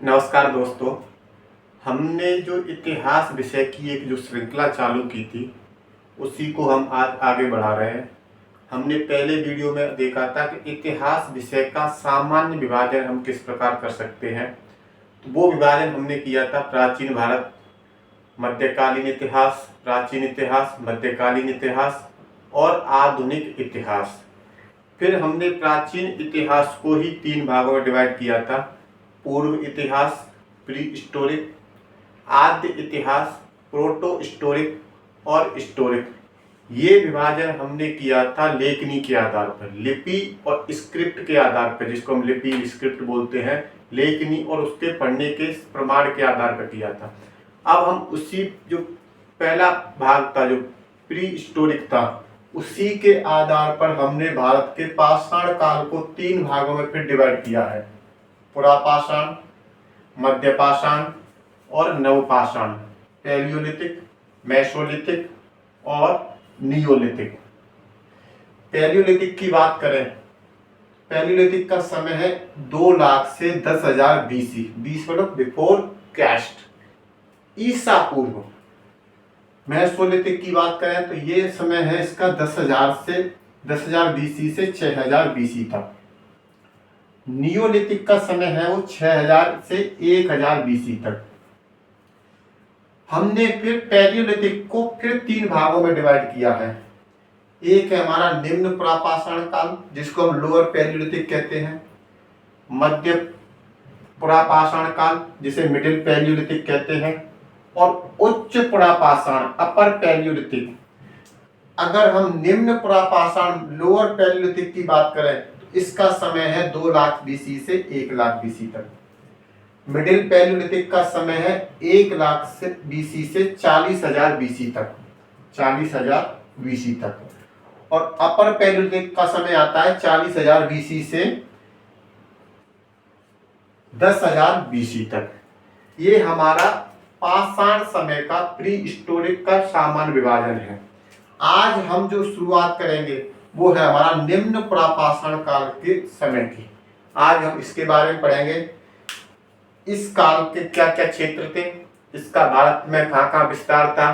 नमस्कार दोस्तों। हमने जो इतिहास विषय की एक जो श्रृंखला चालू की थी उसी को हम आज आगे बढ़ा रहे हैं। हमने पहले वीडियो में देखा था कि इतिहास विषय का सामान्य विभाजन हम किस प्रकार कर सकते हैं। तो वो विभाजन हमने किया था प्राचीन भारत, मध्यकालीन इतिहास, प्राचीन इतिहास, मध्यकालीन इतिहास और आधुनिक इतिहास। फिर हमने प्राचीन इतिहास को ही 3 भागों में डिवाइड किया था: पूर्व इतिहास, प्री हिस्टोरिक, आद्य इतिहास, प्रोटो हिस्टोरिक और हिस्टोरिक। ये विभाजन हमने किया था लेखनी के आधार पर, लिपि और स्क्रिप्ट के आधार पर, जिसको हम लिपि स्क्रिप्ट बोलते हैं, लेखनी और उसके पढ़ने के प्रमाण के आधार पर किया था। अब हम उसी जो पहला भाग था जो प्री हिस्टोरिक था उसी के आधार पर हमने भारत के पाषाण काल को 3 भागों में फिर डिवाइड किया है: पुरापाषाण, मध्यपाषाण और नवपाषाण, पैलियोलिथिक, मेसोलिथिक और नियोलिथिक। पैलियोलिथिक की बात करें, पैलियोलिथिक का समय है 2 लाख से 10,000 बीसी, 20 मतलब बिफोर क्राइस्ट, ईसा पूर्व। मेसोलिथिक की बात करें तो ये समय है इसका 10,000 बीसी से 6,000 बीसी तक। नियोलिथिक का समय है वो 6,000 से 1,000 बीसी तक। हमने फिर पैलियोलिथिक को फिर 3 भागों में डिवाइड किया है। एक है हमारा निम्न पुरापाषाण काल, जिसको हम लोअर पैलियोलिथिक कहते हैं, मध्य पुरापाषाण काल जिसे मिडिल पैलियोलिथिक कहते हैं, और उच्च पुरापाषाण अपर पैलियोलिथिक। अगर हम निम्न पुरापाषाण लोअर पैलियोलिथिक की बात करें तो इसका समय है 2 लाख बीसी से 1 लाख बीसी तक। मिडिल पैलियोलिथिक का समय है 1 लाख से बीसी से 40,000 बीसी तक, 40,000 बीसी तक। और अपर पैलियोलिथिक का समय आता है 40,000 बीसी से 10,000 बीसी तक। ये हमारा पाषाण समय का प्री हिस्टोरिक का सामान्य विभाजन है। आज हम जो शुरुआत करेंगे वो है हमारा निम्न पुरापाषाण काल के समय की। आज हम इसके बारे में पढ़ेंगे, इस काल के क्या क्या क्षेत्र थे, इसका भारत में कहाँ कहाँ विस्तार था,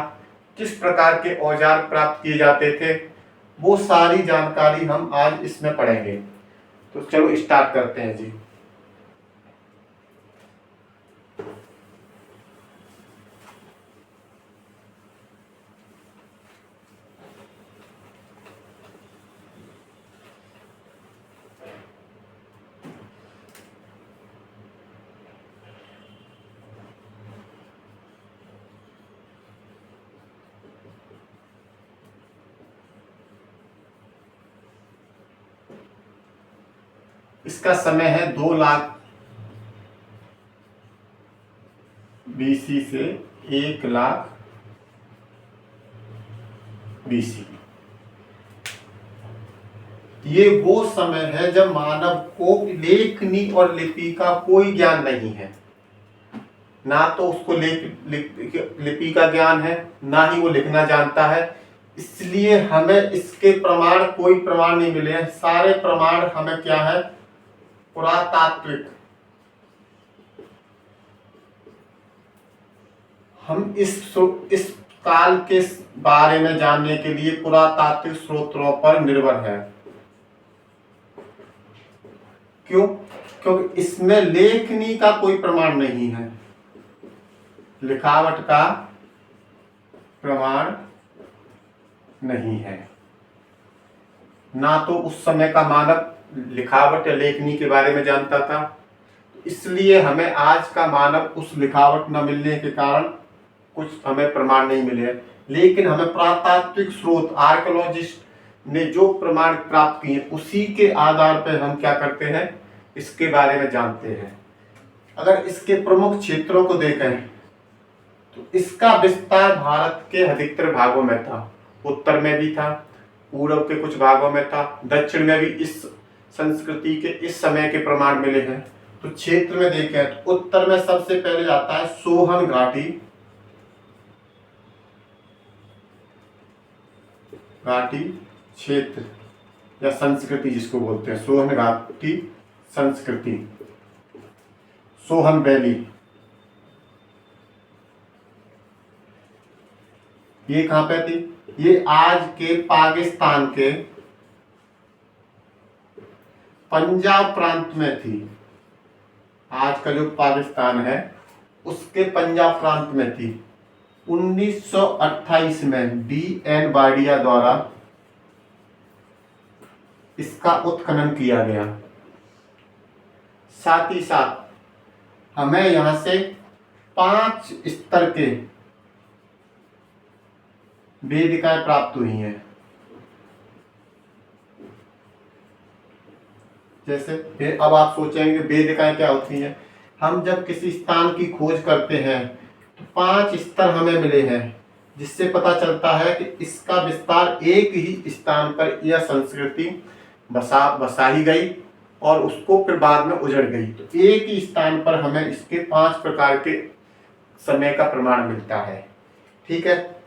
किस प्रकार के औजार प्राप्त किए जाते थे, वो सारी जानकारी हम आज इसमें पढ़ेंगे। तो चलो स्टार्ट करते हैं जी। इसका समय है 2 लाख बीसी से 1 लाख बीसी। ये वो समय है जब मानव को लेखनी और लिपि का कोई ज्ञान नहीं है। ना तो उसको लिपि का ज्ञान है, ना ही वो लिखना जानता है। इसलिए हमें इसके कोई प्रमाण नहीं मिले हैं। सारे प्रमाण हमें क्या है, पुरातात्विक। हम इस काल के बारे में जानने के लिए पुरातात्विक स्रोतों पर निर्भर है। क्यों? क्योंकि इसमें लेखनी का कोई प्रमाण नहीं है, लिखावट का प्रमाण नहीं है। ना तो उस समय का मानव लिखावट या लेखनी के बारे में जानता था, इसलिए हमें आज का मानव उस लिखावट न मिलने के कारण कुछ हमें प्रमाण नहीं मिले। लेकिन हमें पुरातात्विक स्रोत, आर्कियोलॉजिस्ट ने जो प्रमाण प्राप्त किए उसी के आधार पर हम क्या करते हैं, इसके बारे में जानते हैं। अगर इसके प्रमुख क्षेत्रों को देखें तो इसका विस्तार भारत के अधिकतर भागों में था। उत्तर में भी था, पूर्व के कुछ भागों में था, दक्षिण में भी इस संस्कृति के इस समय के प्रमाण मिले हैं। तो क्षेत्र में देखें तो उत्तर में सबसे पहले आता है सोहन घाटी, क्षेत्र या संस्कृति जिसको बोलते हैं, सोहन घाटी संस्कृति। सोहन वैली। ये कहां पे थी? ये आज के पाकिस्तान के पंजाब प्रांत में थी। आज का जो पाकिस्तान है उसके पंजाब प्रांत में थी। 1928 में B.N. वाडिया द्वारा इसका उत्खनन किया गया। साथ ही साथ हमें यहां से 5 स्तर के वेदिकाएं प्राप्त हुई हैं। जैसे फिर अब आप सोचेंगे वेदिकाएं क्या होती हैं। हम जब किसी स्थान की खोज करते हैं तो 5 स्तर हमें मिले हैं, जिससे पता चलता है कि इसका विस्तार एक ही स्थान पर यह संस्कृति बसाई गई और उसको फिर बाद में उजड़ गई। तो एक ही स्थान पर हमें इसके 5 प्रकार के समय का प्रमाण मिलता है। ठीक है,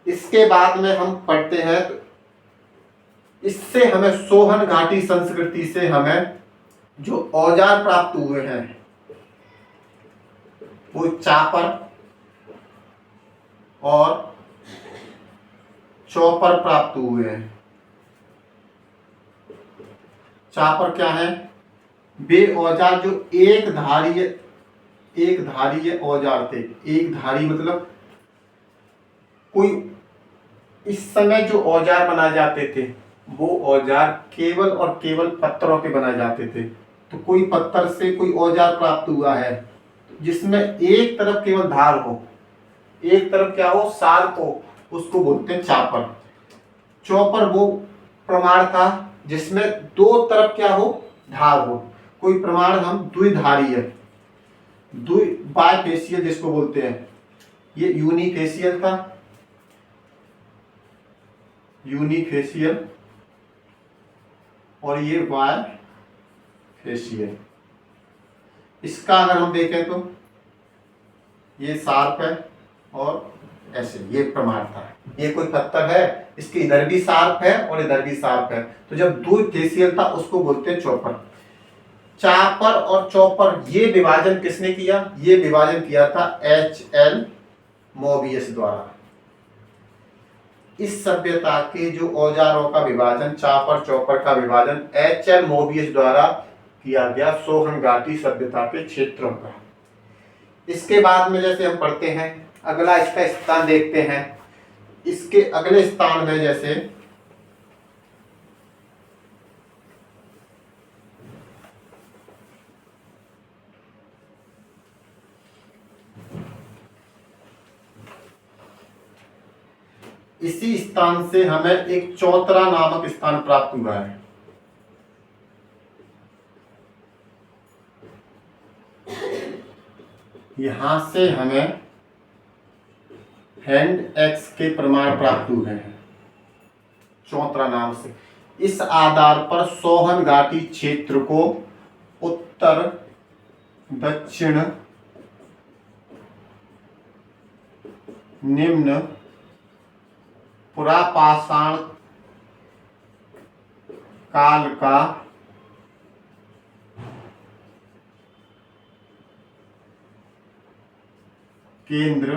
इसके बाद में हम पढ़ते हैं तो इससे हमें सोहन घाटी संस्कृति से हमें जो औजार प्राप्त हुए हैं वो चापर और चौपर प्राप्त हुए हैं। चापर क्या है? वे औजार जो एक धारीय औजार थे। एक धारी मतलब कोई इस समय जो औजार बनाए जाते थे वो औजार केवल और केवल पत्थरों के बनाए जाते थे। तो कोई पत्थर से कोई औजार प्राप्त हुआ है जिसमें एक तरफ केवल धार हो, एक तरफ क्या हो, शार्प हो, उसको बोलते हैं चापर। चौपर वो प्रमाण था जिसमें 2 तरफ क्या हो, धार हो। कोई प्रमाण हम द्विधारीय, बाइफेशियल जिसको बोलते हैं, ये यूनिफेशियल था। यूनिफेशियल और ये बाइफेशियल। इसका अगर हम देखें तो ये शार्प है और ऐसे ये प्रमाण था। ये कोई पत्थर है, इसके इधर भी शार्प है और इधर भी शार्प है, तो जब द्विफेशियल था उसको बोलते हैं चौपर। चापर और चौपर ये विभाजन किसने किया? ये विभाजन किया था H.L. मोबियस द्वारा। इस सभ्यता के जो औजारों का विभाजन, चापर चौपर का विभाजन H.L. मोबियस द्वारा किया गया सोहन घाटी सभ्यता के क्षेत्रों का। इसके बाद में जैसे हम पढ़ते हैं, अगला इसका स्थान देखते हैं। इसके अगले स्थान में जैसे इसी स्थान से हमें एक चौतरा नामक स्थान प्राप्त हुआ है। यहां से हमें हैंड एक्स के प्रमाण प्राप्त हुए हैं चौतरा नाम से। इस आधार पर सोहन घाटी क्षेत्र को उत्तर, दक्षिण, निम्न पुरापाषाण काल का केंद्र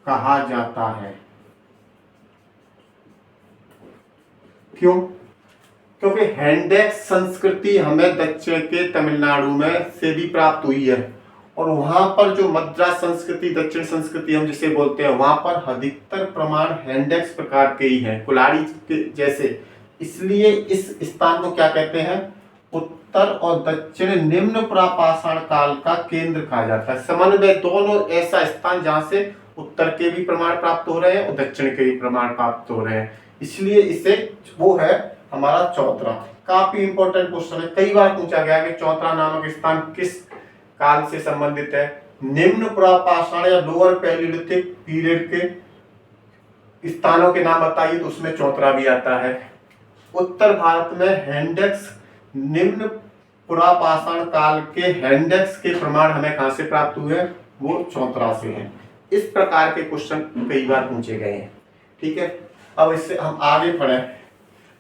कहा जाता है। क्यों? क्योंकि हैंडेक्स संस्कृति हमें दक्षिण के तमिलनाडु में से भी प्राप्त हुई है और वहां पर जो मद्रास संस्कृति, दक्षिण संस्कृति हम जिसे बोलते हैं, वहां पर अधिकतर प्रमाण हैंडेक्स प्रकार के ही हैं, कुल्हाड़ी के जैसे। इसलिए इस स्थान को क्या कहते हैं? उत्तर और दक्षिण निम्न पुरापाषाण काल का केंद्र कहा जाता है। समन्वय दोनों ऐसा स्थान जहां से उत्तर के भी प्रमाण प्राप्त हो रहे हैं और दक्षिण के भी प्रमाण प्राप्त हो रहे हैं, इसलिए इसे वो है हमारा चौतरा। काफी इंपॉर्टेंट क्वेश्चन है, कई बार पूछा गया कि चौतरा नामक स्थान किस काल से संबंधित है। निम्न पुरापाषाण या लोअर पैलियोलिथिक पीरियड के स्थानों के नाम बताइए, तो उसमें चौतरा भी आता है। उत्तर भारत में हैंडेक्स, निम्न पुरापाषाण काल के हैंडेक्स के प्रमाण हमें कहां से प्राप्त हुए? वो चौतरा से हैं। इस प्रकार के क्वेश्चन कई बार पूछे गए हैं। ठीक है, अब इससे हम आगे पढ़ें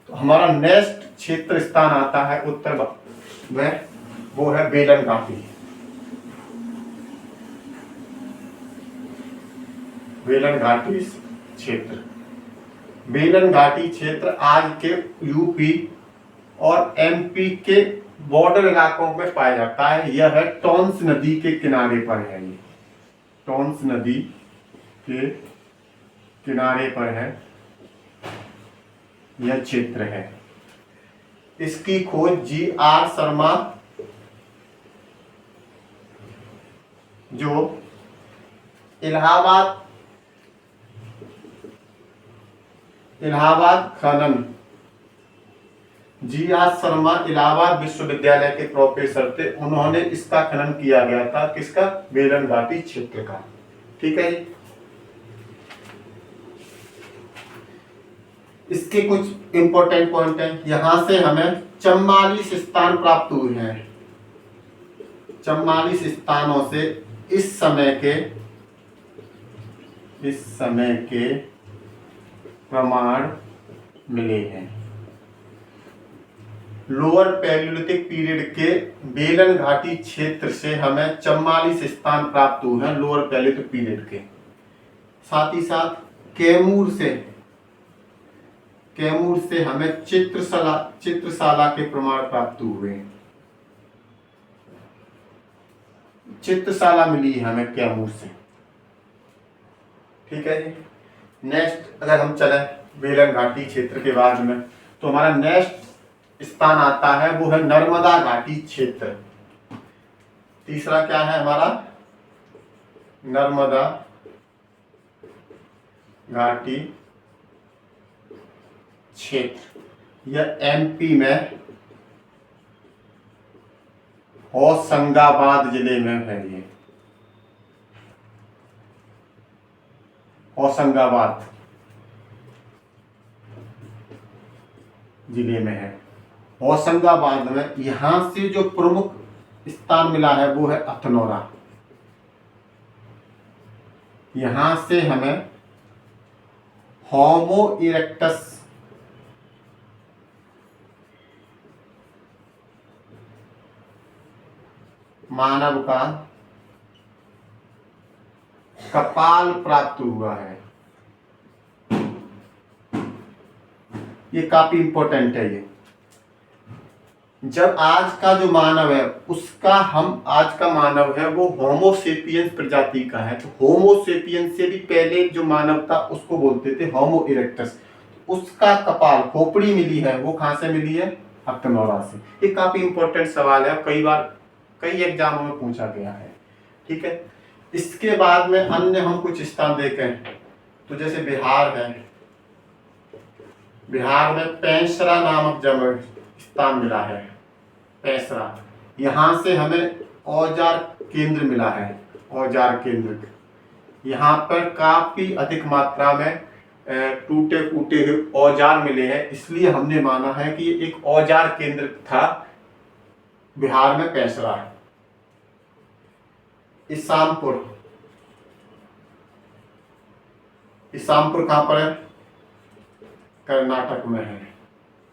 तो हमारा नेक्स्ट क्षेत्र स्थान आता है उत्तर में, वो है बेलन घाटी। वेलन घाटी क्षेत्र। वेलन घाटी क्षेत्र आज के यूपी और एमपी के बॉर्डर इलाकों में पाया जाता है। यह है टॉन्स नदी के किनारे पर है। ये टॉन्स नदी के किनारे पर है यह क्षेत्र है। इसकी खोज जी.आर. शर्मा जो इलाहाबाद खनन जी.आर. शर्मा इलाहाबाद विश्वविद्यालय के प्रोफेसर थे। उन्होंने इसका खनन किया गया था। किसका? वेलन घाटी क्षेत्र का। ठीक है जी। इसके कुछ इंपॉर्टेंट पॉइंट हैं। यहां से हमें 44 स्थान प्राप्त हुए हैं। 44 स्थानों से इस समय के प्रमाण मिले हैं। लोअर पैलियोलिथिक पीरियड के वेलन घाटी क्षेत्र से हमें 44 स्थान प्राप्त हुए हैं लोअर पैलियोलिथिक पीरियड के। साथ ही साथ कैमूर से हमें चित्रशाला के प्रमाण प्राप्त हुए हैं। चित्रशाला मिली है हमें कैमूर से। ठीक है जी। नेक्स्ट अगर हम चले वेलन घाटी क्षेत्र के बाद में, तो हमारा नेक्स्ट स्थान आता है वो है नर्मदा घाटी क्षेत्र। तीसरा क्या है हमारा? नर्मदा घाटी क्षेत्र। यह एमपी में होशंगाबाद जिले में है। ये होशंगाबाद जिले में है। होशंगाबाद में यहां से जो प्रमुख स्थान मिला है वो है अथनौरा। यहां से हमें होमो इरेक्टस मानव का कपाल प्राप्त हुआ है। ये काफी इंपॉर्टेंट है। ये जब आज का जो मानव है उसका आज का मानव है वो होमो सेपियंस प्रजाति का है। तो होमो सेपियंस से भी पहले जो मानव था उसको बोलते थे होमो इरेक्टस। उसका कपाल खोपड़ी मिली है वो कहां से मिली है? अथनौरा से। ये काफी इंपॉर्टेंट सवाल है, कई एग्जामों में पूछा गया है। ठीक है। इसके बाद में अन्य हम कुछ स्थान देखें तो जैसे बिहार है। बिहार में पेंसरा नामक जगह स्थान मिला है। पेंसरा, यहां से हमें औजार केंद्र मिला है। औजार केंद्र यहाँ पर काफी अधिक मात्रा में टूटे फूटे हुए औजार मिले हैं, इसलिए हमने माना है कि एक औजार केंद्र था बिहार में पेंसरा है। इसामपुर कहां पर है? कर्नाटक में है।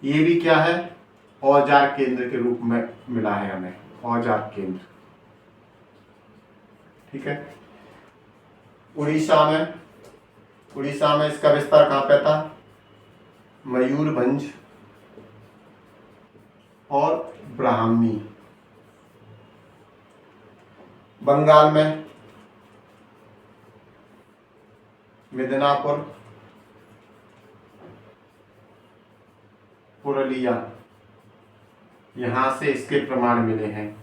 ये भी क्या है? औजार केंद्र के रूप में मिला है हमें, औजार केंद्र। ठीक है। उड़ीसा में इसका विस्तार कहां पे था? मयूरभंज और ब्राह्मी। बंगाल में मिदनापुर, पुरुलिया, यहां से इसके प्रमाण मिले हैं।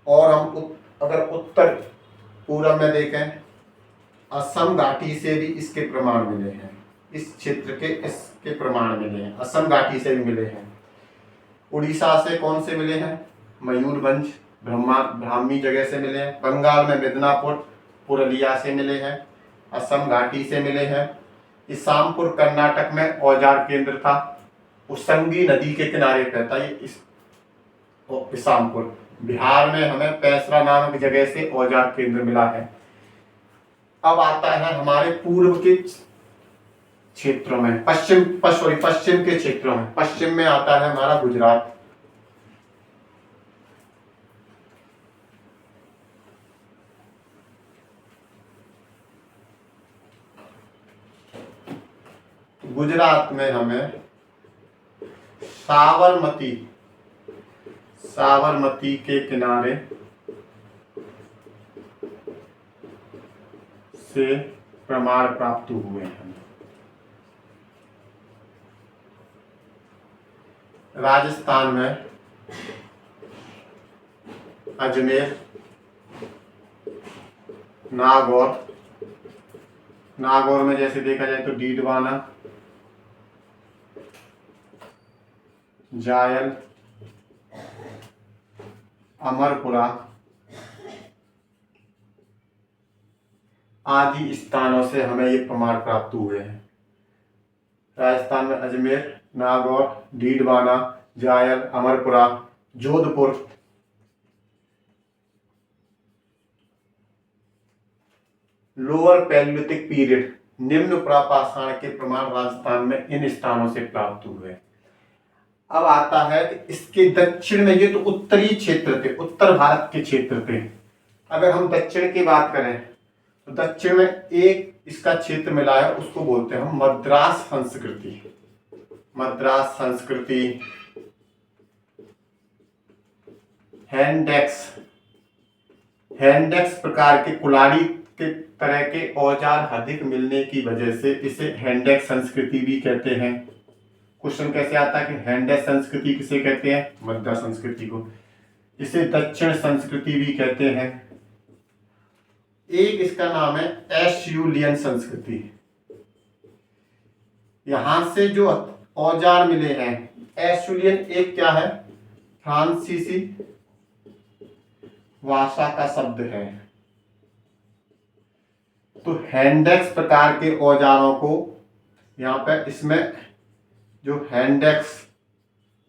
और हम अगर उत्तर पूर्व में देखें, असम घाटी से भी इसके प्रमाण मिले हैं। इस क्षेत्र के इसके प्रमाण मिले हैं, असम घाटी से भी मिले हैं। उड़ीसा से कौन से मिले हैं? मयूरभंज, ब्राह्मी जगह से मिले हैं। बंगाल में मिदनापुर, पुरुलिया से मिले हैं। असम घाटी से मिले हैं। इसामपुर कर्नाटक में औजार केंद्र था, उसंगी नदी के किनारे पे था ये इसामपुर। बिहार में हमें पेंसरा नामक जगह से औजार केंद्र मिला है। अब आता है हमारे पूर्व के क्षेत्रों में, पश्चिम के क्षेत्रों में। पश्चिम में आता है हमारा गुजरात। गुजरात में हमें साबरमती के किनारे से प्रमाण प्राप्त हुए हैं। राजस्थान में अजमेर, नागौर में जैसे देखा जाए तो डीडवाना, जायल, अमरपुरा आदि स्थानों से हमें ये प्रमाण प्राप्त हुए हैं। राजस्थान में अजमेर, नागौर, डीडवाना, जायल, Amarpura, Jodhpur, lower Palaeolithic period निम्न प्रापाषाण के प्रमाण राजस्थान में इन स्थानों से प्राप्त हुए। अब आता है कि इसके दक्षिण में, ये तो उत्तरी क्षेत्र थे, उत्तर भारत के क्षेत्र थे। अगर हम दक्षिण की बात करें तो दक्षिण में एक इसका क्षेत्र मिला है, उसको बोलते हैं हम मद्रास संस्कृति। मद्रास संस्कृति, हैंडेक्स प्रकार के कुल्हाड़ी के तरह के औजार अधिक मिलने की वजह से इसे हैंडेक्स संस्कृति भी कहते हैं। क्वेश्चन कैसे आता है कि हैंडेक्स संस्कृति किसे कहते हैं? मद्रास संस्कृति को। इसे दक्षिण संस्कृति भी कहते हैं। एक इसका नाम है एस्यूलियन संस्कृति। यहां से जो औजार मिले हैं, एस्यूलियन एक क्या है? फ्रांसीसी भाषा का शब्द है। तो हैंडेक्स प्रकार के औजारों को यहाँ पे, इसमें जो हैंडेक्स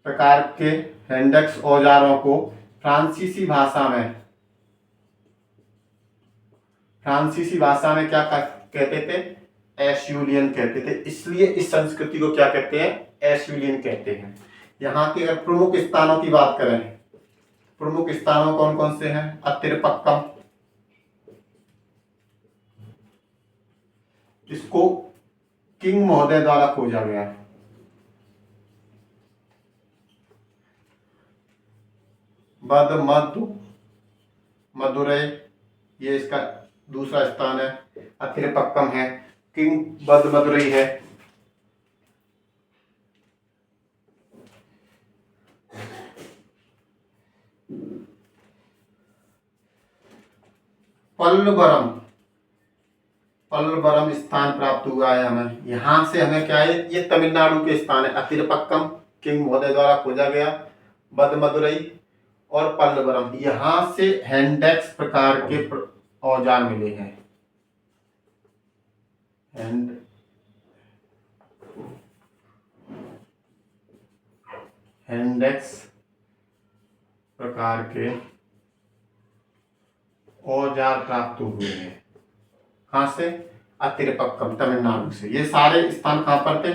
प्रकार के हैंडेक्स औजारों को फ्रांसीसी भाषा में क्या कहते थे? एस्यूलियन कहते थे। इसलिए इस संस्कृति को क्या कहते हैं? एस्यूलियन कहते हैं। यहाँ के अगर प्रमुख स्थानों की बात करें, प्रमुख स्थानों कौन कौन से हैं? अतिरपक्कम, जिसको किंग महोदय द्वारा खोजा गया है। मदुरै, ये इसका दूसरा स्थान है। अतिरपक्कम है, किंग मदुरै है। पल्लवरम स्थान प्राप्त हुआ है हमें। यहां से हमें क्या है? ये तमिलनाडु के स्थान है। अतिरपक्कम किंग महोदय द्वारा खोजा गया, मदुरै और पल्लवरम, यहां से हैंडेक्स प्रकार के औजार मिले हैं। हैंडेक्स प्रकार के औजार प्राप्त हुए हैं। कहां से? अतिरपक्कम, तमिलनाडु से। ये सारे स्थान कहां पर थे?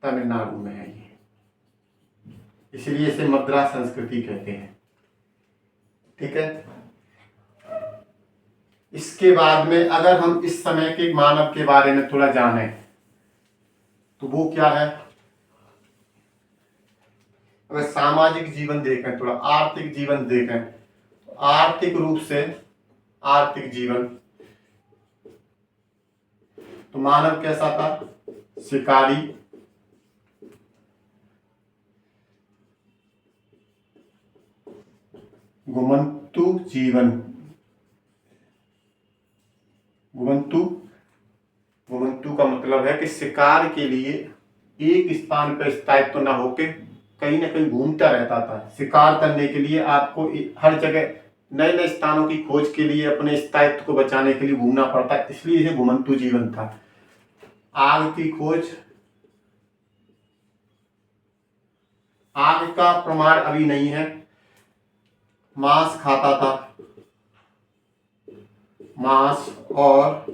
तमिलनाडु में है ये, इसलिए इसे मद्रास संस्कृति कहते हैं। ठीक है। इसके बाद में अगर हम इस समय के मानव के बारे में थोड़ा जाने तो वो क्या है? अगर सामाजिक जीवन देखें, थोड़ा आर्थिक जीवन देखें, तो आर्थिक रूप से आर्थिक जीवन तो मानव कैसा था? शिकारी, घुमंतु जीवन। घुमंतु का मतलब है कि शिकार के लिए एक स्थान पर स्थायित्व न होके कहीं ना कहीं घूमता रहता था। शिकार करने के लिए आपको हर जगह नए नए स्थानों की खोज के लिए अपने स्थायित्व को बचाने के लिए घूमना पड़ता है, इसलिए इसे घुमंतु जीवन था। आग की खोज, आग का प्रमाण अभी नहीं है। मांस खाता था, मांस और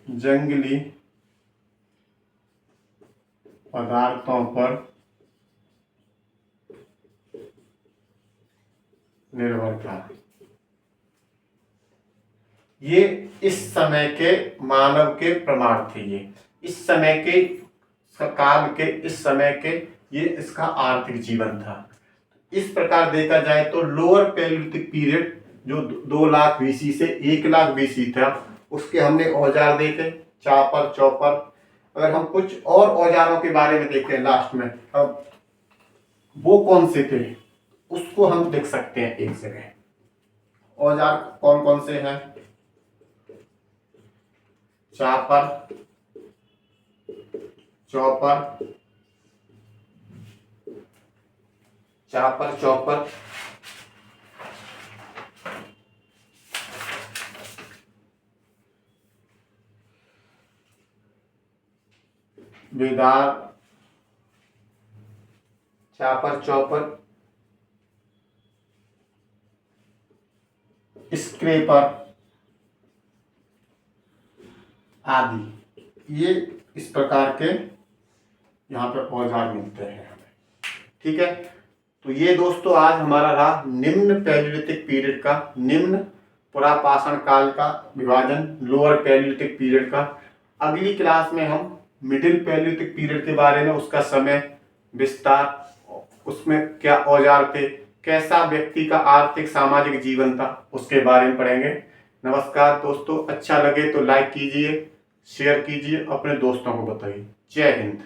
जंगली पदार्थों पर निर्भर था। ये इस समय के मानव के प्रमाण थे। ये इस समय के काल के, इस समय के, ये इसका आर्थिक जीवन था। इस प्रकार देखा जाए तो लोअर पैलियोलिथिक पीरियड जो 2 लाख बीसी से 1 लाख बीसी था, उसके हमने औजार देखे, चापर, चौपर। अगर हम कुछ और औजारों के बारे में देखें लास्ट में, अब वो कौन से थे उसको हम देख सकते हैं एक जगह। औजार कौन कौन से हैं? Chopper, chopper, chopper, chopper, beater, chopper, chopper, scraper आदि। ये इस प्रकार के यहाँ पर औजार मिलते हैं हमें। ठीक है, तो ये दोस्तों आज हमारा रहा निम्न पैलियोलिथिक पीरियड का, निम्न पुरापाषाण काल का विभाजन, लोअर पैलियोलिथिक पीरियड का। अगली क्लास में हम मिडिल पैलियोलिथिक पीरियड के बारे में, उसका समय विस्तार, उसमें क्या औजार थे, कैसा व्यक्ति का आर्थिक सामाजिक जीवन था, उसके बारे में पढ़ेंगे। नमस्कार दोस्तों, अच्छा लगे तो लाइक कीजिए, शेयर कीजिए, अपने दोस्तों को बताइए। जय हिंद।